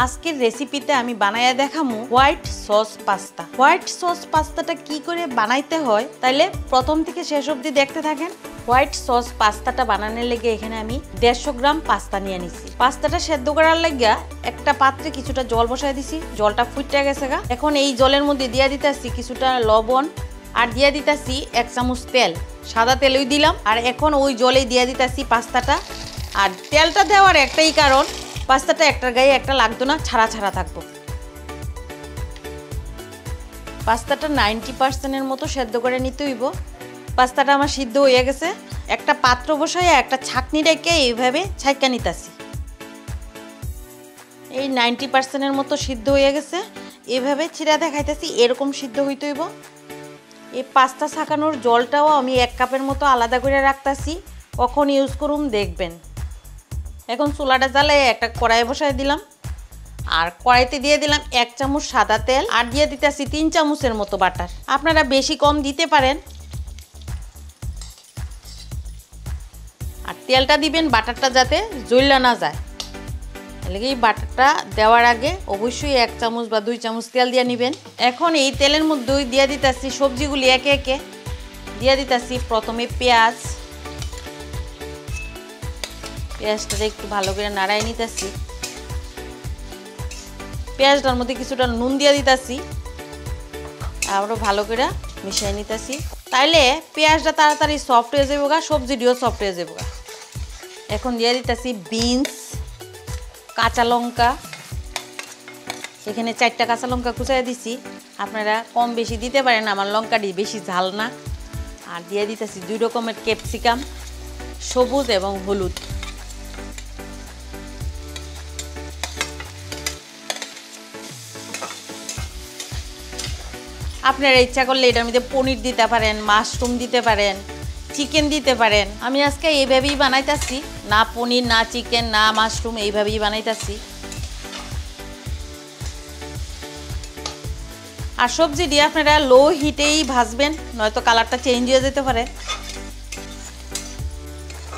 আজকের রেসিপিতে আমি বানায়া দেখামু white sauce pasta. White sauce পাস্তাটা কি করে বানাইতে হয় তাইলে প্রথম থেকে শেষ অবধি দেখতে থাকেন। হোয়াইট সস পাস্তাটা বানানোর লেগে এখানে আমি 150 গ্রাম পাস্তা নিয়ে নিছি। পাস্তাটা সেদ্ধ করার লাগিয়া একটা পাত্রে কিছুটা জল বসাই দিছি, জলটা ফুটে গেছে গা। এখন এই জলের মধ্যে দিয়ে দিতেছি কিছুটা লবণ আর দিয়ে দিতেছি 1 চামচ তেল, সাদা তেলই দিলাম। আর এখন ওই জলেই দিয়ে দিতেছি পাস্তাটা। আর তেলটা দেওয়ার একটাই কারণ, পাস্তাটা একটার গায়ে একটা লাগতো না, ছাড়া ছাড়া থাকবো। পাস্তাটা 90% মতো সেদ্ধ করে নিতে হইব। পাস্তাটা আমার সিদ্ধ হয়ে গেছে। একটা পাত্র বসায় একটা ছাঁকনি রেখে এইভাবে ছাইকা নিতেছি। এই 90% মতো সিদ্ধ হয়ে গেছে। এইভাবে ছিঁড়া দেখাইতেছি, এরকম সিদ্ধ হইতে হইব। এই পাস্তা ছাকানোর জলটাও আমি 1 কাপের মতো আলাদা করে রাখতেছি, কখন ইউজ করুম দেখবেন। এখন চুলাটা জ্বালায় একটা কড়াই বসাই দিলাম। আর কড়াইতে দিয়ে দিলাম 1 চামচ সাদা তেল আর দিয়ে দিতেছি 3 চামচের মতো বাটার। আপনারা বেশি কম দিতে পারেন। আর তেলটা দিবেন বাটারটা যাতে জ্বলা না যায়। এলাকা এই বাটারটা দেওয়ার আগে অবশ্যই 1 চামচ বা 2 চামচ তেল দিয়ে নেবেন। এখন এই তেলের মধ্যে দিয়ে দিতেছি সবজিগুলি একে একে দিয়ে দিতেছি। প্রথমে পেঁয়াজ, পেঁয়াজটা একটু ভালো করে নাড়াই নিতেছি। পেঁয়াজটার মধ্যে কিছুটা নুন দিয়ে দিতেছি, আবারও ভালো করে মিশিয়ে নিতেছি। তাইলে পেঁয়াজটা তাড়াতাড়ি সফট হয়ে যাবে গা, সবজিটিও সফট হয়ে যাবে গা। এখন দিয়ে দিতেছি বিনস, কাঁচা লঙ্কা। এখানে 4টা কাঁচা লঙ্কা কুচাই দিছি, আপনারা কম বেশি দিতে পারেন, আমার লঙ্কাটি বেশি ঝাল না। আর দিয়ে দিতেছি 2 রকমের ক্যাপসিকাম, সবুজ এবং হলুদ। আপনারা ইচ্ছা করলে এটার মধ্যে পনির দিতে পারেন, মাশরুম দিতে পারেন, চিকেন দিতে পারেন। আমি আজকে এইভাবেই বানাইতেছি, না পনির না চিকেন না মাশরুম, এইভাবেই বানাইতেছি। আর সবজি দিয়ে আপনারা লো হিটেই ভাজবেন, নয়তো কালারটা চেঞ্জ হয়ে যেতে পারে।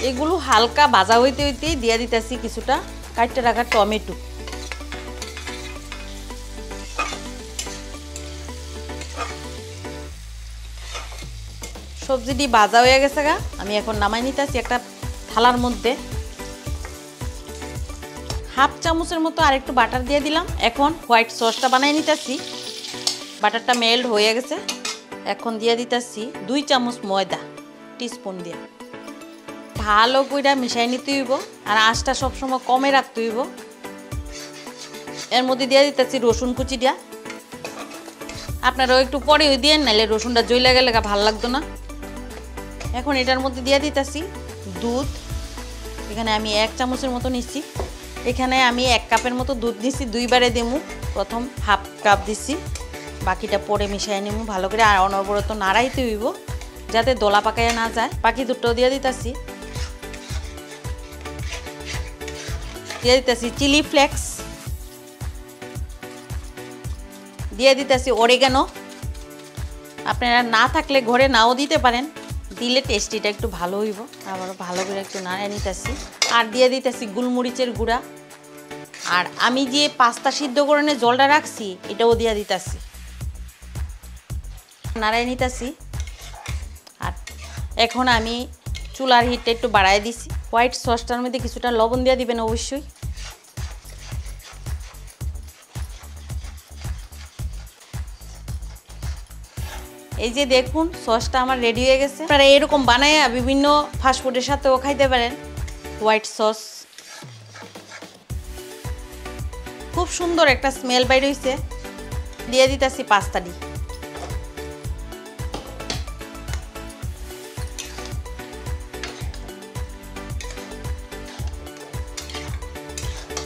এগুলো হালকা ভাজা হইতে হইতেই দিয়ে দিতেছি কিছুটা কাটতে রাখা টমেটো। সবজিটি ভাজা হয়ে গেছে গা, আমি এখন নামাই নিতেছি একটা থালার মধ্যে। 1/2 চামচের মতো আর একটু বাটার দিয়ে দিলাম। এখন হোয়াইট সসটা বানাই নিতেছি। বাটারটা মেল্ট হয়ে গেছে। এখন দিয়ে দিতেছি 2 চামচ ময়দা, টিস্পুন দিয়ে ভালো করে মিশাই নিতে হইব। আর আঁচটা সবসময় কমে রাখতে হইব। এর মধ্যে দিয়ে দিতেছি রসুন কুচি দিয়া। আপনারাও একটু পরেও দিয়ে, নাইলে রসুনটা জ্বলে গেলে ভালো লাগতো না। এখন এটার মধ্যে দিয়ে দিতেছি দুধ। এখানে আমি 1 চামচের মতো নিচ্ছি। এখানে আমি 1 কাপের মতো দুধ নিচ্ছি, 2 বারে দেবো। প্রথম 1/2 কাপ দিচ্ছি, বাকিটা পরে মিশিয়ে নেবো ভালো করে। আর অনবরত নাড়াইতে হইব যাতে দলা পাকাইয়া না যায়। বাকি দুধটাও দিয়ে দিতেছি। দিয়ে দিতেছি চিলি ফ্লেক্স, দিয়ে দিতেছি অরিগানো। আপনারা না থাকলে ঘরে নাও দিতে পারেন, দিলে টেস্টিটা একটু ভালো হইব। আবারও ভালো করে একটু নাড়িয়ে নিতেছি। আর দিয়ে দিতেছি গোলমরিচের গুঁড়া। আর আমি যে পাস্তা সিদ্ধ করে জলটা রাখছি এটাও দিয়ে দিতেছি, নাড়িয়ে নিতেছি। আর এখন আমি চুলার হিটটা একটু বাড়াই দিছি। হোয়াইট সসটার মধ্যে কিছুটা লবণ দিয়ে দিবেন অবশ্যই। এই যে দেখুন সসটা আমার রেডি হয়ে গেছে। আপনারা এরকম বানাইয়া বিভিন্ন ফাস্টফুডের সাথেও খাইতে পারেন। হোয়াইট সস খুব সুন্দর একটা স্মেল বাইর হইছে। দিয়ে দিতেছি পাস্তাটি।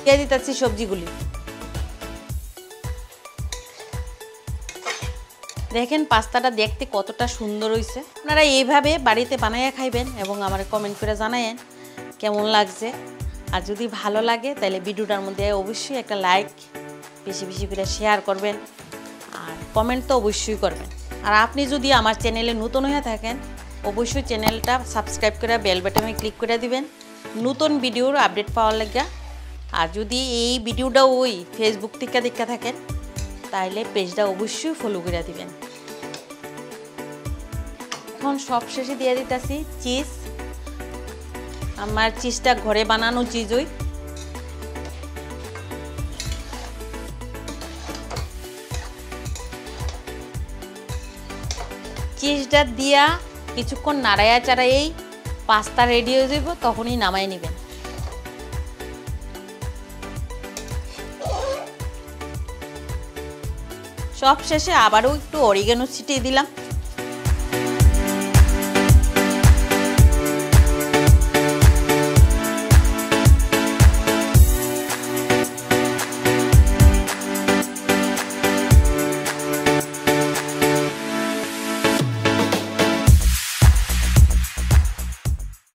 দিয়ে দিতেছি সবজিগুলি। দেখেন পাস্তাটা দেখতে কতটা সুন্দর হয়েছে। আপনারা এইভাবে বাড়িতে বানাইয়া খাইবেন এবং আমার কমেন্ট করে জানায়েন কেমন লাগছে। আর যদি ভালো লাগে তাহলে ভিডিওটার মধ্যে অবশ্যই একটা লাইক, বেশি বেশি করে শেয়ার করবেন। আর কমেন্ট তো অবশ্যই করবেন। আর আপনি যদি আমার চ্যানেলে নতুন হয়ে থাকেন অবশ্যই চ্যানেলটা সাবস্ক্রাইব করে বেল বাটনে ক্লিক করে দিবেন নতুন ভিডিওর আপডেট পাওয়ার লাগা। আর যদি এই ভিডিওটা ওই ফেসবুক থেকে দেখে থাকেন তাহলে পেজটা অবশ্যই ফলো করে দিবেন। এখন সব শেষে দিয়ে দিতেছি চিজ। আমার চিজটা ঘরে বানানো চিজ ওই। চিজটা দিয়া কিছুক্ষণ নাড়াইয়া চাড়াইয়েই পাস্তা রেডি হয়ে যাব, তখনই নামাই নেবেন। সব শেষে আবারও একটু অরিগানো ছিটিয়ে দিলাম।